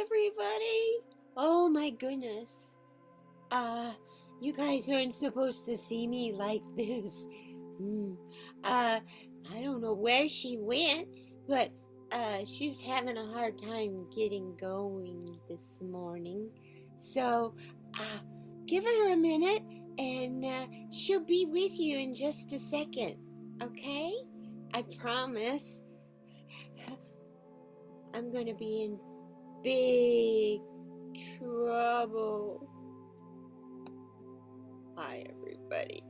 everybody. Oh my goodness. You guys aren't supposed to see me like this. I don't know where she went, but she's having a hard time getting going this morning. So, give her a minute and she'll be with you in just a second. Okay? I promise. I'm gonna be in big trouble. Hi, everybody.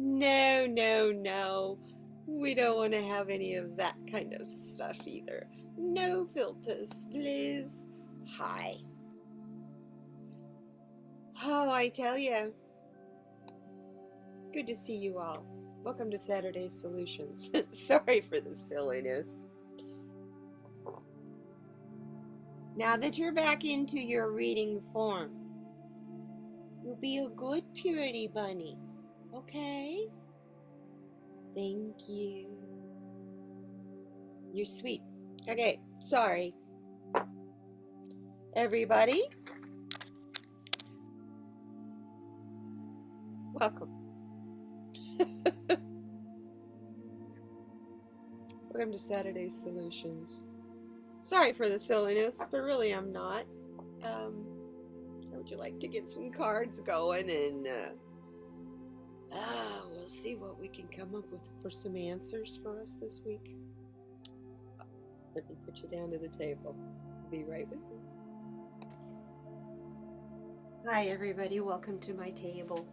No. We don't want to have any of that kind of stuff either. No filters, please. Hi. Oh, I tell you. Good to see you all. Welcome to Saturday Solutions. Sorry for the silliness. Now that you're back into your reading form, you'll be a good purity bunny, okay? Thank you. You're sweet. Okay, sorry. Everybody, welcome. Welcome to Saturday Solutions. Sorry for the silliness, but really I'm not. Would you like to get some cards going and we'll see what we can come up with for some answers for us this week. Let me put you down to the table. Be right with you. Hi everybody, welcome to my table.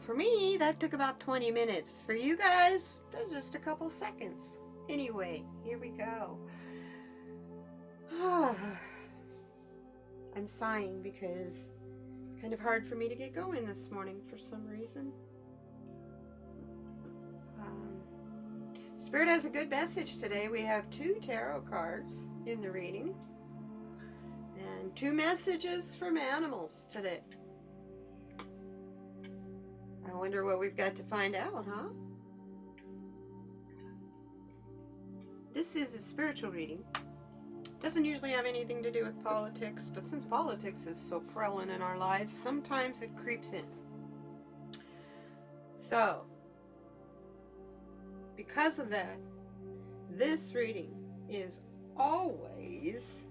For me, that took about 20 minutes. For you guys, that's just a couple seconds. Anyway, here we go. I'm sighing because it's kind of hard for me to get going this morning for some reason. Spirit has a good message today. We have 2 tarot cards in the reading and 2 messages from animals today. I wonder what we've got to find out, huh? This is a spiritual reading. Doesn't usually have anything to do with politics, but since politics is so prevalent in our lives, sometimes it creeps in. So, because of that, this reading is always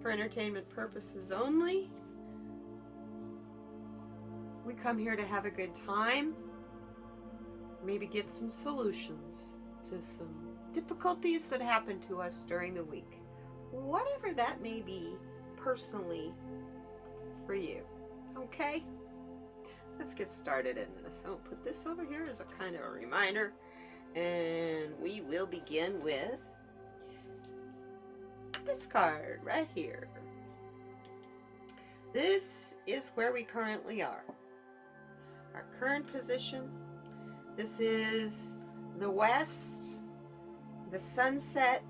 for entertainment purposes only. We come here to have a good time, maybe get some solutions to some difficulties that happen to us during the week, whatever that may be personally for you. Okay, let's get started in this. I'll put this over here as a kind of a reminder, and we will begin with this card right here. This is where we currently are. Our current position. This is the west, the sunset,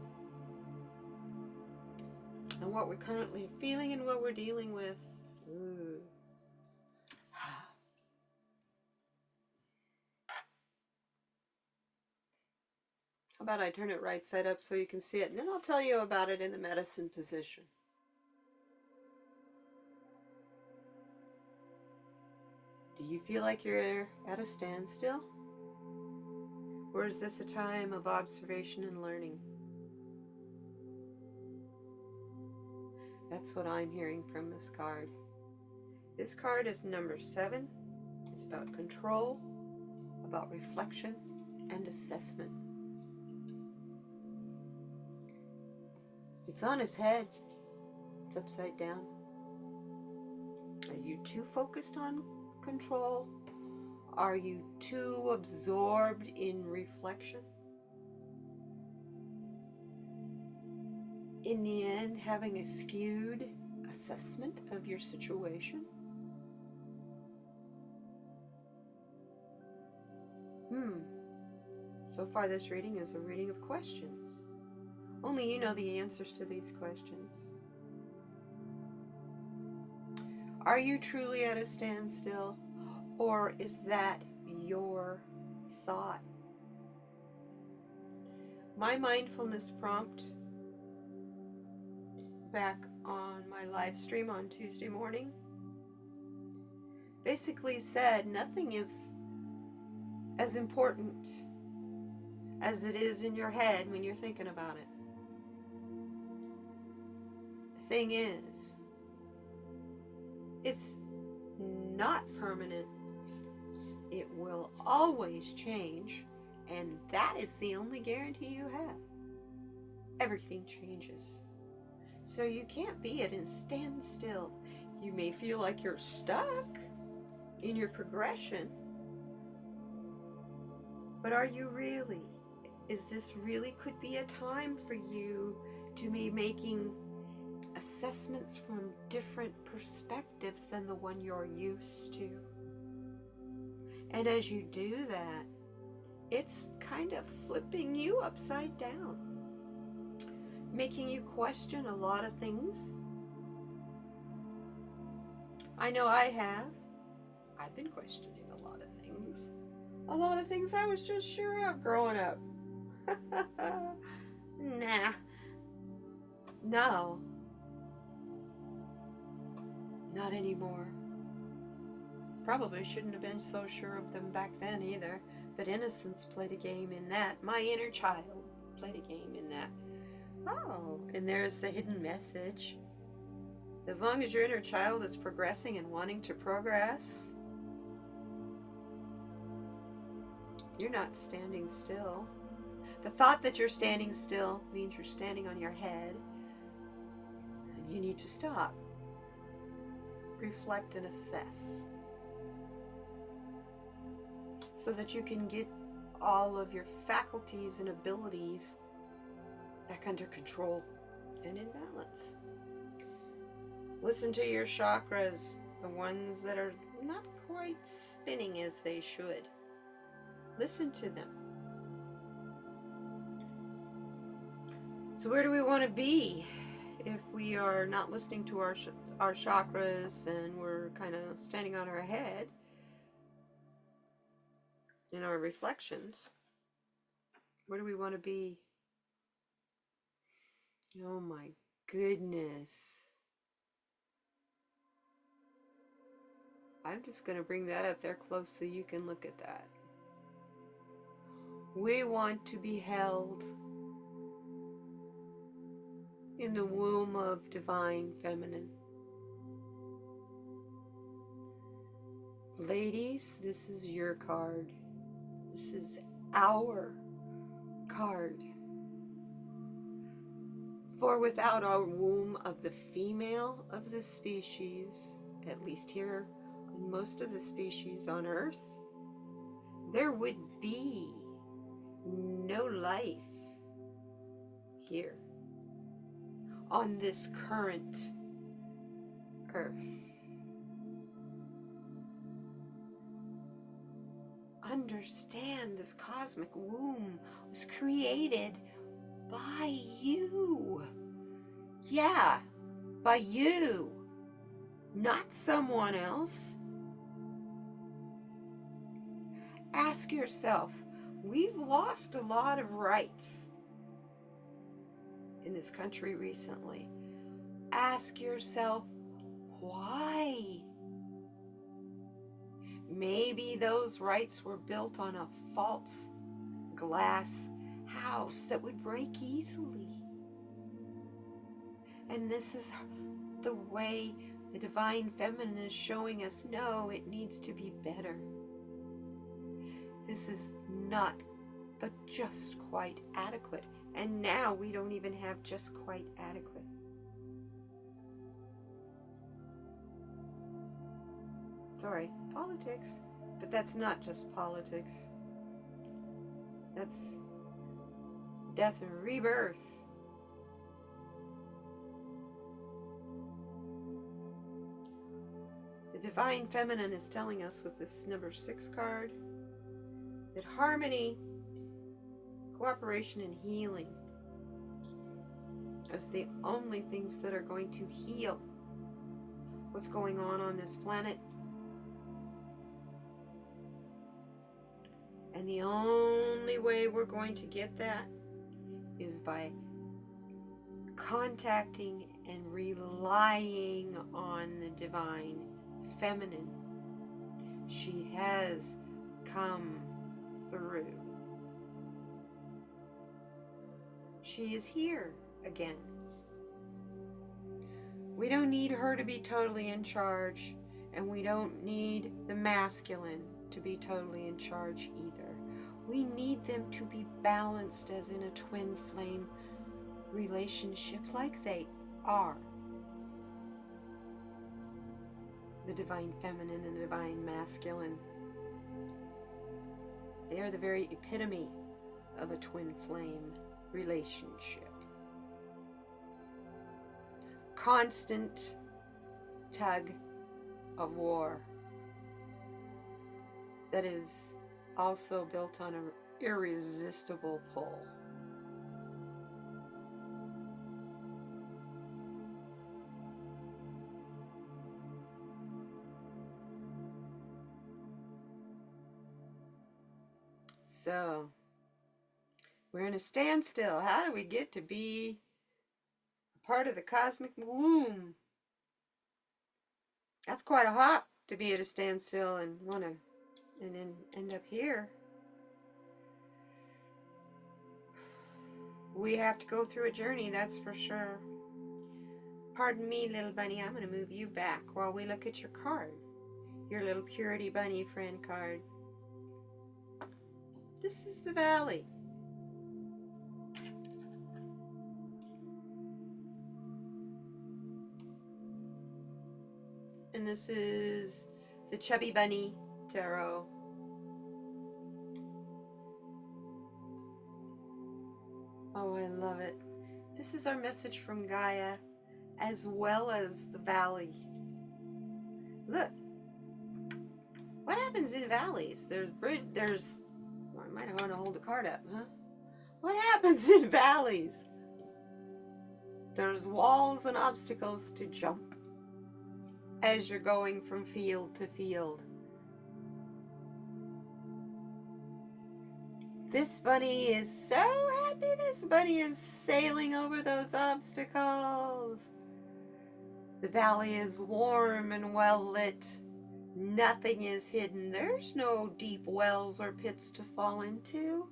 and what we're currently feeling and what we're dealing with. Ooh. How about I turn it right side up so you can see it, and then I'll tell you about it in the medicine position. Do you feel like you're at a standstill? Or is this a time of observation and learning? That's what I'm hearing from this card. This card is number 7. It's about control, about reflection, and assessment. It's on his head. It's upside down. Are you too focused on control? Are you too absorbed in reflection? In the end, having a skewed assessment of your situation? So far this reading is a reading of questions. Only you know the answers to these questions. Are you truly at a standstill, or is that your thought? My mindfulness prompt back on my live stream on Tuesday morning basically said nothing is as important as it is in your head when you're thinking about it. The thing is, it's not permanent. It will always change, and that is the only guarantee you have. Everything changes. So you can't be at a standstill. You may feel like you're stuck in your progression, but are you really? Is this really could be a time for you to be making assessments from different perspectives than the one you're used to? And as you do that, it's kind of flipping you upside down, making you question a lot of things. I know I have. I've been questioning a lot of things. A lot of things I was just sure of growing up. Nah. No. Not anymore. Probably shouldn't have been so sure of them back then either. But innocence played a game in that. My inner child played a game in that. Oh, and there's the hidden message. As long as your inner child is progressing and wanting to progress, you're not standing still. The thought that you're standing still means you're standing on your head, and you need to stop, reflect, and assess so that you can get all of your faculties and abilities back under control and in balance. Listen to your chakras, the ones that are not quite spinning as they should. Listen to them. So where do we want to be if we are not listening to our chakras and we're kind of standing on our head in our reflections? Where do we want to be? Oh my goodness. I'm just going to bring that up there close so you can look at that. We want to be held in the womb of divine feminine. Ladies, this is your card. This is our card. For without our womb of the female of the species, at least here in most of the species on Earth, there would be no life here on this current Earth. Understand, this cosmic womb was created by you. Yeah, by you, not someone else. Ask yourself, we've lost a lot of rights in this country recently. Ask yourself, why? Maybe those rights were built on a false glass house that would break easily. And this is the way the divine feminine is showing us, no, it needs to be better. This is not but just quite adequate. And now we don't even have just quite adequate. Sorry, politics. But that's not just politics. That's death and rebirth. The divine feminine is telling us with this number 6 card that harmony, cooperation, and healing is the only things that are going to heal what's going on this planet. And the only way we're going to get that is by contacting and relying on the divine feminine. She has come through. She is here again. We don't need her to be totally in charge, and we don't need the masculine to be totally in charge either. We need them to be balanced as in a twin flame relationship like they are. The divine feminine and the divine masculine. They are the very epitome of a twin flame relationship. Constant tug of war that is also built on an irresistible pull. So, we're in a standstill. How do we get to be a part of the cosmic womb? That's quite a hop to be at a standstill and then end up here. We have to go through a journey, that's for sure. Pardon me, little bunny, I'm going to move you back while we look at your card. Your little purity bunny friend card. This is the valley. And this is the Chubby Bunny Tarot. Oh, I love it. This is our message from Gaia as well as the valley. Look. What happens in valleys? Well, I might want to hold the card up, huh? What happens in valleys? There's walls and obstacles to jump as you're going from field to field. This bunny is so happy. This bunny is sailing over those obstacles. The valley is warm and well lit. Nothing is hidden. There's no deep wells or pits to fall into.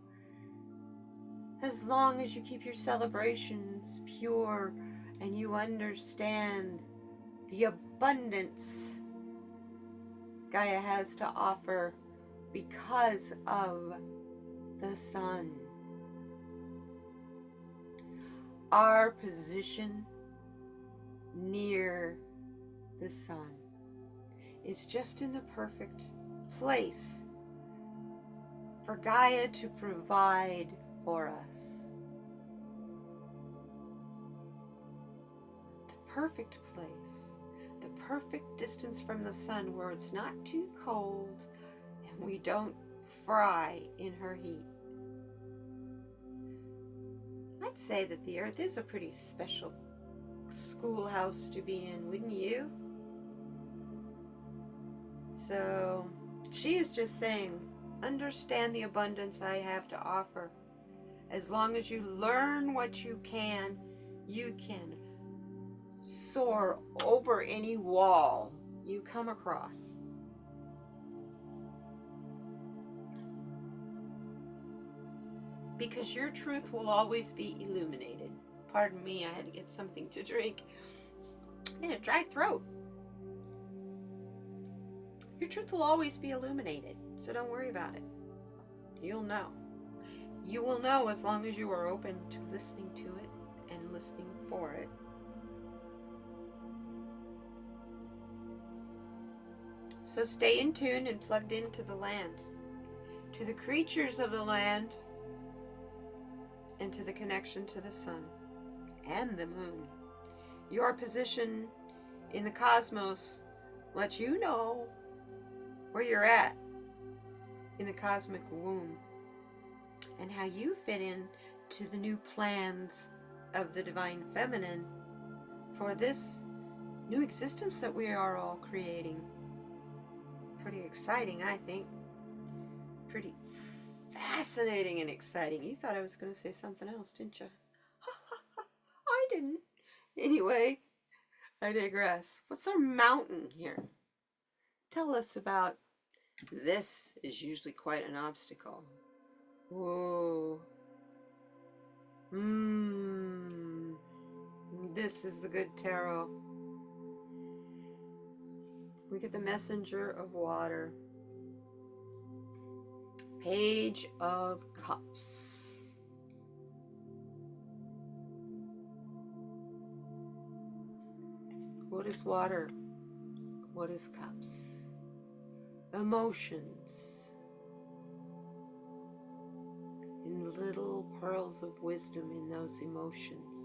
As long as you keep your celebrations pure and you understand the abundance Gaia has to offer because of the sun. Our position near the sun is just in the perfect place for Gaia to provide for us. The perfect place, the perfect distance from the sun where it's not too cold and we don't fry in her heat. I'd say that the Earth is a pretty special schoolhouse to be in, wouldn't you? So she is just saying, understand the abundance I have to offer. As long as you learn what you can soar over any wall you come across. Because your truth will always be illuminated. Pardon me, I had to get something to drink. I had a dry throat. Your truth will always be illuminated, so don't worry about it. You'll know. You will know as long as you are open to listening to it and listening for it. So stay in tune and plugged into the land, to the creatures of the land, and to the connection to the sun and the moon. Your position in the cosmos lets you know where you're at in the cosmic womb and how you fit in to the new plans of the divine feminine for this new existence that we are all creating. Pretty exciting, I think. Pretty fascinating and exciting. You thought I was going to say something else, didn't you? I didn't. Anyway, I digress. What's our mountain here? Tell us about this. Is usually quite an obstacle. Whoa. This is the good tarot. We get the messenger of water. Page of Cups. What is water? What is cups? Emotions. And little pearls of wisdom in those emotions.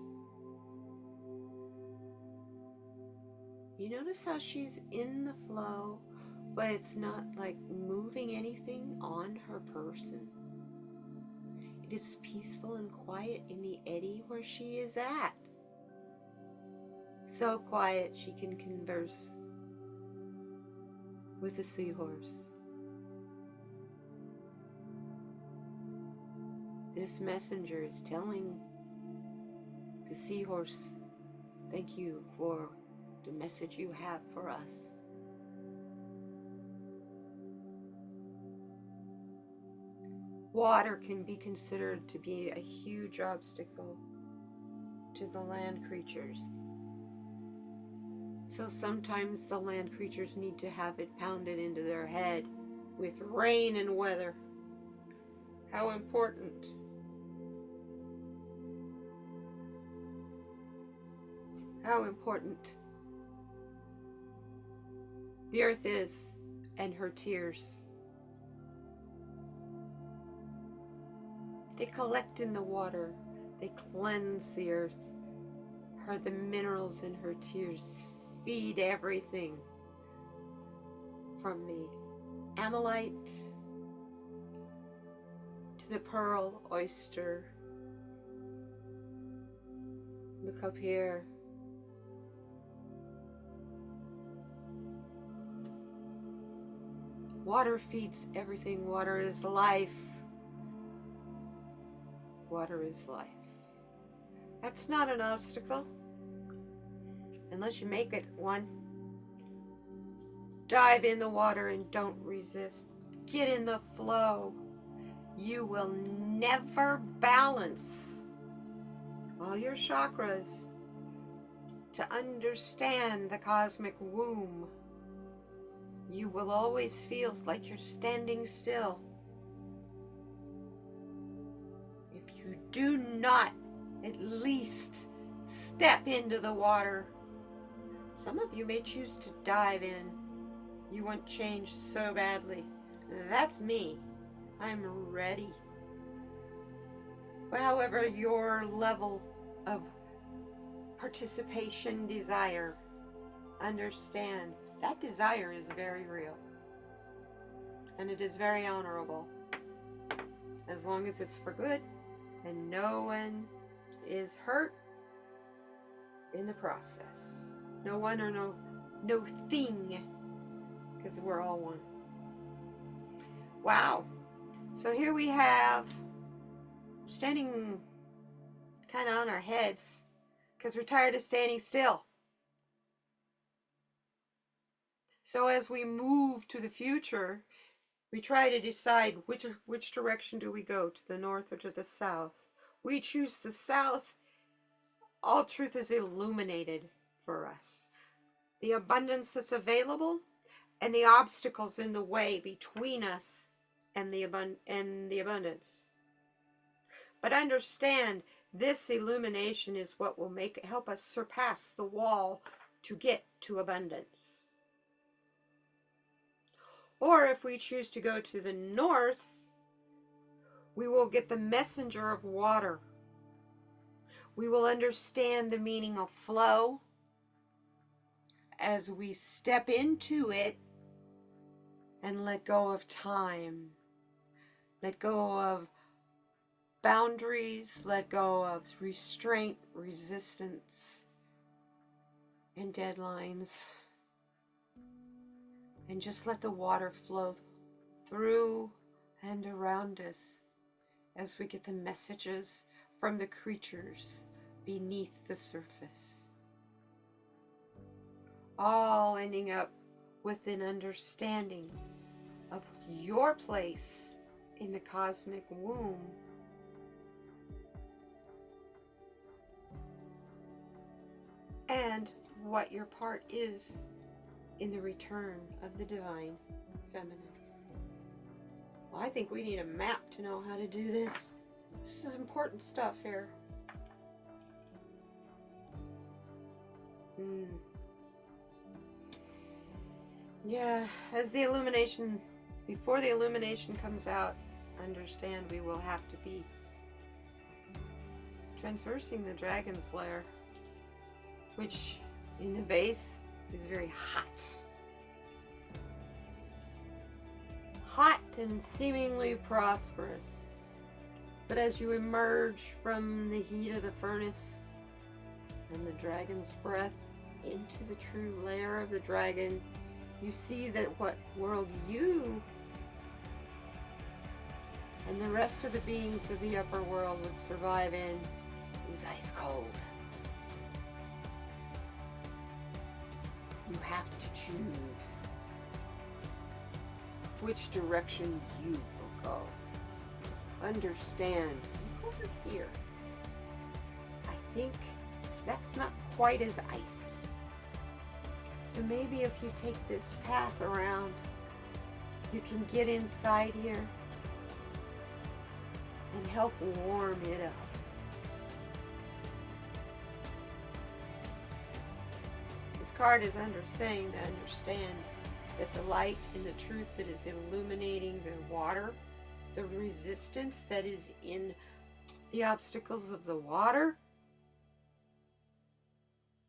You notice how she's in the flow, but it's not like moving anything on her person. It is peaceful and quiet in the eddy where she is at. So quiet she can converse with a seahorse. This messenger is telling the seahorse, thank you for the message you have for us. Water can be considered to be a huge obstacle to the land creatures. So sometimes the land creatures need to have it pounded into their head with rain and weather. How important. How important the earth is and her tears. They collect in the water. They cleanse the earth. The minerals in her tears feed everything from the ammolite to the pearl, oyster. Look up here. Water feeds everything. Water is life. Water is life. That's not an obstacle. Unless you make it one. Dive in the water and don't resist. Get in the flow. You will never balance all your chakras to understand the cosmic womb. You will always feel like you're standing still. If you do not at least step into the water, some of you may choose to dive in. You want change so badly. That's me. I'm ready. However, your level of participation desire, understand that desire is very real. And it is very honorable. As long as it's for good and no one is hurt in the process. No one or no thing, because we're all one. Wow. So here we have standing kind of on our heads because we're tired of standing still. So as we move to the future, we try to decide which direction do we go, to the north or to the south. We choose the south. All truth is illuminated for us. The abundance that's available and the obstacles in the way between us and the abundance. But understand, this illumination is what will help us surpass the wall to get to abundance. Or if we choose to go to the north, we will get the messenger of water. We will understand the meaning of flow as we step into it and let go of time. Let go of boundaries, let go of restraint, resistance, and deadlines. And just let the water flow through and around us as we get the messages from the creatures beneath the surface. all ending up with an understanding of your place in the cosmic womb. And what your part is in the return of the divine feminine. Well, I think we need a map to know how to do this. This is important stuff here. Yeah, as the illumination, before the illumination comes out, understand we will have to be transversing the dragon's lair, which in the base is very hot. Hot and seemingly prosperous. But as you emerge from the heat of the furnace and the dragon's breath into the true lair of the dragon, you see that what world you and the rest of the beings of the upper world would survive in is ice cold. You have to choose which direction you will go. Understand, look over here. I think that's not quite as icy. So maybe if you take this path around, you can get inside here and help warm it up. This card is saying to understand that the light and the truth that is illuminating the water, the resistance that is in the obstacles of the water,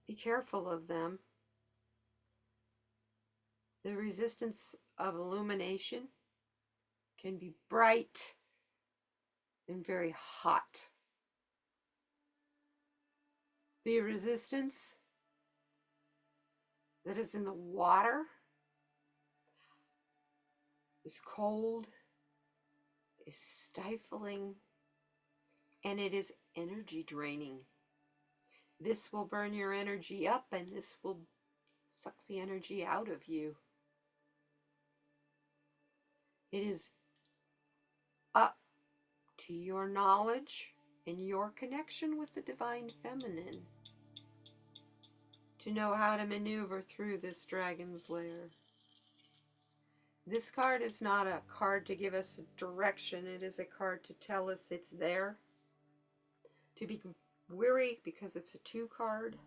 be careful of them. The resistance of illumination can be bright and very hot. The resistance that is in the water is cold, is stifling, and it is energy draining. This will burn your energy up, and this will suck the energy out of you. It is up to your knowledge and your connection with the divine feminine to know how to maneuver through this dragon's lair. This card is not a card to give us a direction. It is a card to tell us it's there. To be weary because it's a 2 card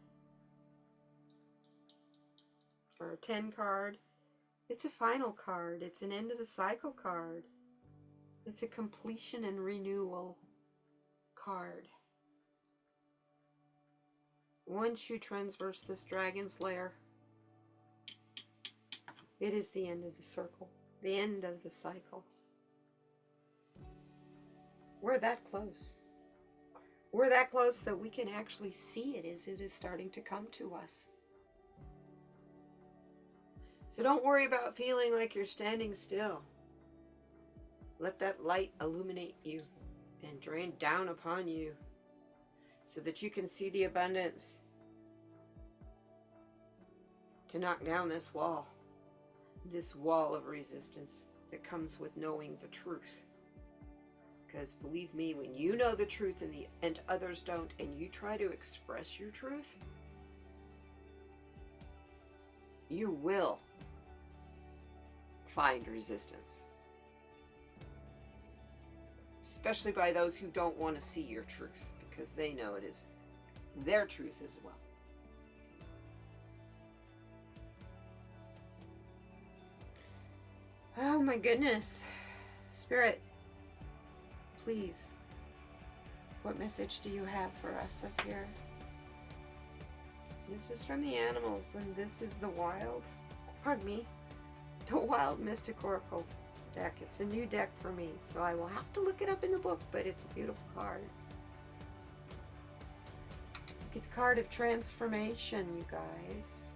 or a 10 card. It's a final card. It's an end of the cycle card. It's a completion and renewal card. Once you transverse this dragon's lair, it is the end of the circle, the end of the cycle. We're that close. We're that close that we can actually see it as it is starting to come to us. So don't worry about feeling like you're standing still. Let that light illuminate you and drain down upon you so that you can see the abundance to knock down this wall of resistance that comes with knowing the truth. Because believe me, when you know the truth and others don't, and you try to express your truth, you will find resistance. Especially by those who don't want to see your truth, because they know it is their truth as well. Oh my goodness. Spirit, please, what message do you have for us up here? This is from the animals, and this is the wild mystic oracle deck. It's a new deck for me, so I will have to look it up in the book, but it's a beautiful card. Get the card of transformation, you guys.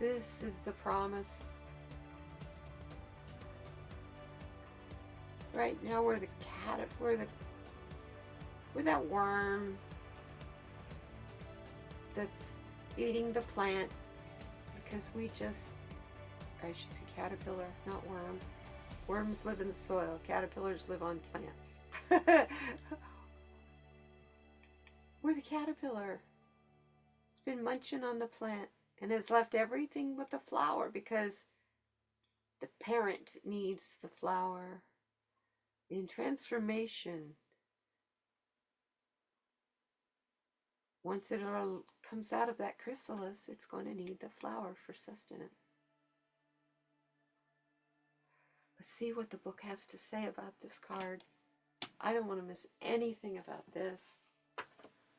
This is the promise. Right now we're the cat, we're that worm that's eating the plant because we just, I should say caterpillar, not worm. Worms live in the soil. Caterpillars live on plants. We're the caterpillar. It's been munching on the plant and has left everything but the flower because the parent needs the flower. In transformation, once it all comes out of that chrysalis, it's going to need the flower for sustenance. Let's see what the book has to say about this card. I don't want to miss anything about this.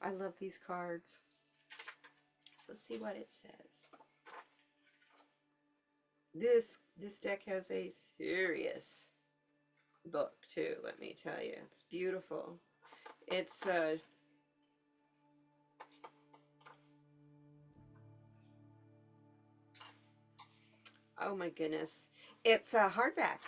I love these cards. So let's see what it says. This deck has a serious book too, let me tell you. It's beautiful. It's oh my goodness. It's a hardback.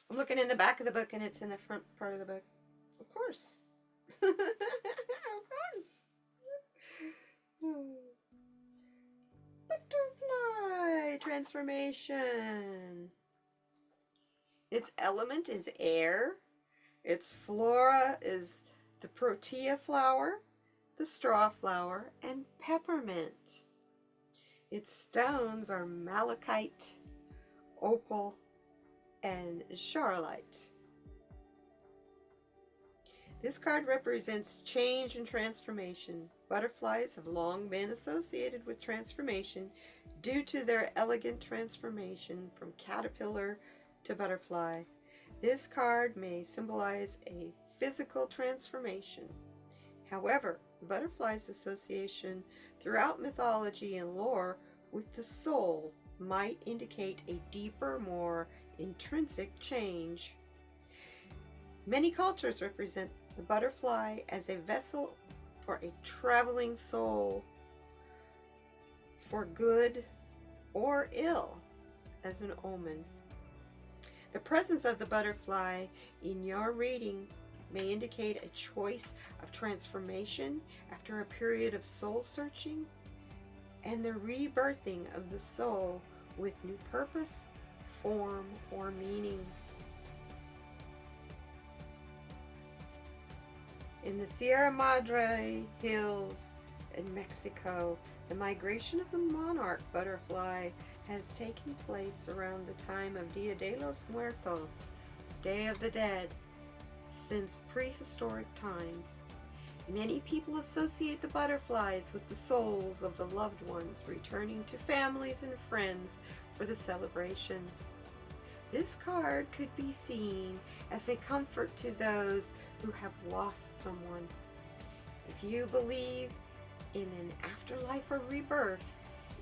I'm looking in the back of the book and it's in the front part of the book. Of course. Of course. Butterfly transformation. Its element is air. Its flora is the protea flower, the straw flower, and peppermint. Its stones are malachite, opal, and charoite. This card represents change and transformation. Butterflies have long been associated with transformation due to their elegant transformation from caterpillar to butterfly. This card may symbolize a physical transformation. However, the butterfly's association throughout mythology and lore with the soul might indicate a deeper, more intrinsic change. Many cultures represent the butterfly as a vessel for a traveling soul, for good or ill, as an omen. The presence of the butterfly in your reading may indicate a choice of transformation after a period of soul searching and the rebirthing of the soul with new purpose, form, or meaning. In the Sierra Madre Hills in Mexico, the migration of the monarch butterfly has taken place around the time of Dia de los Muertos, Day of the Dead, since prehistoric times. Many people associate the butterflies with the souls of the loved ones returning to families and friends for the celebrations. This card could be seen as a comfort to those who have lost someone. If you believe in an afterlife or rebirth,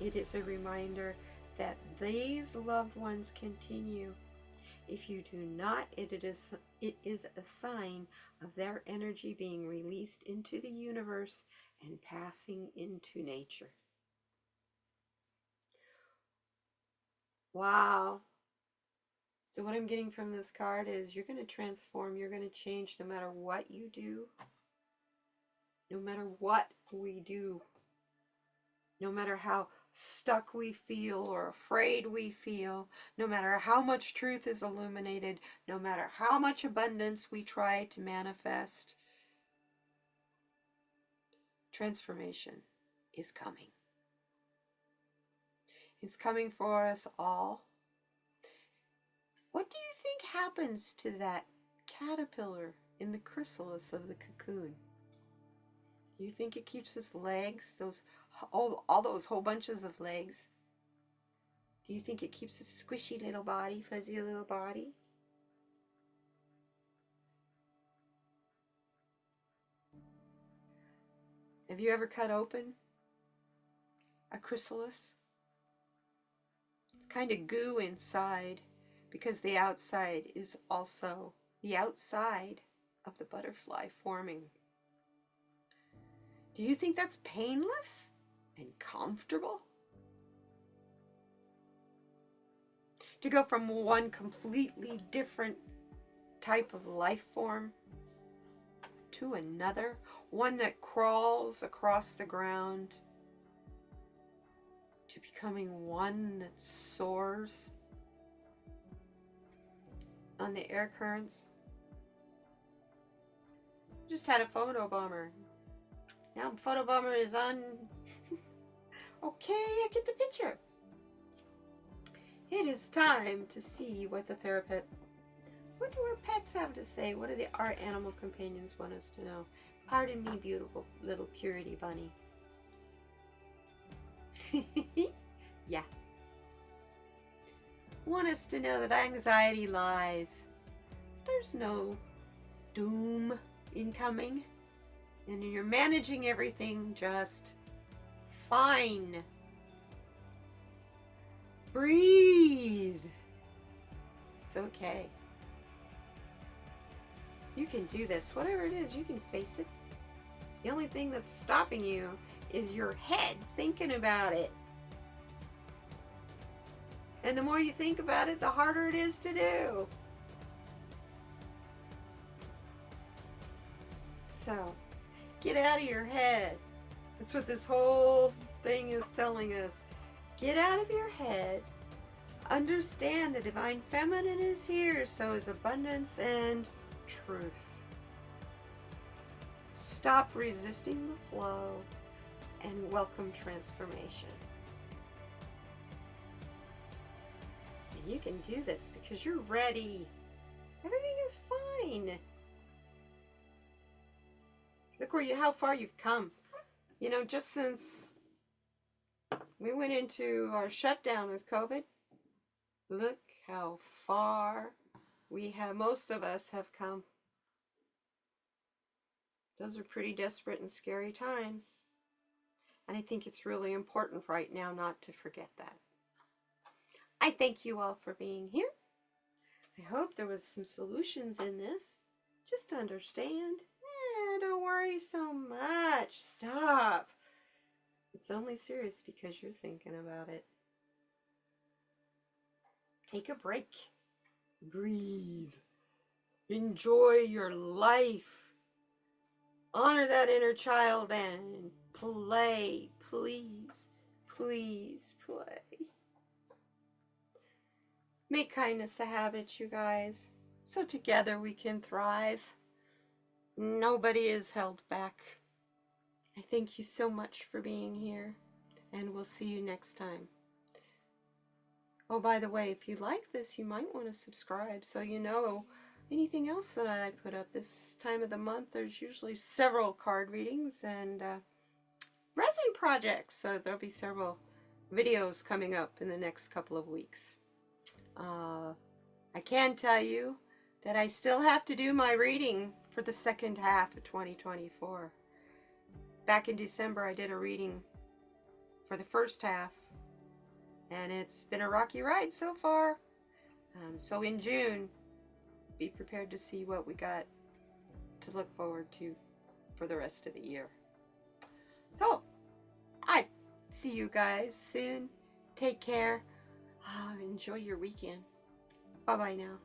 it is a reminder that these loved ones continue. If you do not, it is a sign of their energy being released into the universe and passing into nature. Wow. So what I'm getting from this card is you're going to transform, you're going to change no matter what you do, no matter what we do, no matter how stuck we feel or afraid we feel, no matter how much truth is illuminated, no matter how much abundance we try to manifest, transformation is coming. It's coming for us all. What do you think happens to that caterpillar in the chrysalis of the cocoon? Do you think it keeps its legs, all those whole bunches of legs? Do you think it keeps its squishy little body, fuzzy little body? Have you ever cut open a chrysalis? It's kind of goo inside because the outside is also the outside of the butterfly forming. Do you think that's painless and comfortable? To go from one completely different type of life form to another, one that crawls across the ground, to becoming one that soars on the air currents. Just had a photo bomber. Now photo bomber is on. Okay, I get the picture. It is time to see what the therapist. What do our pets have to say? What do our animal companions want us to know? Pardon me, beautiful little purity bunny. Yeah. Want us to know that anxiety lies. There's no doom incoming. And you're managing everything just fine. Breathe. It's okay. You can do this. Whatever it is, you can face it. The only thing that's stopping you is your head thinking about it. And the more you think about it, the harder it is to do. So, get out of your head. That's what this whole thing is telling us. Get out of your head. Understand the divine feminine is here, so is abundance and truth. Stop resisting the flow and welcome transformation. And you can do this because you're ready. Everything is fine. Look how far you've come. You know, just since we went into our shutdown with COVID, look how far most of us have come. Those are pretty desperate and scary times. And I think it's really important right now not to forget that. I thank you all for being here. I hope there was some solutions in this. Just to understand. Don't worry so much. Stop. It's only serious because you're thinking about it. Take a break. Breathe. Enjoy your life. Honor that inner child and play. Please, please play. Make kindness a habit, you guys, so together we can thrive. Nobody is held back. I thank you so much for being here, and we'll see you next time. Oh, by the way, if you like this, you might want to subscribe so you know anything else that I put up. This time of the month, there's usually several card readings and resin projects, so there'll be several videos coming up in the next couple of weeks. I can tell you that I still have to do my reading for the second half of 2024. Back in December, I did a reading for the first half, and it's been a rocky ride so far. So in June, be prepared to see what we got to look forward to for the rest of the year. So, I see you guys soon. Take care. Enjoy your weekend. Bye-bye now.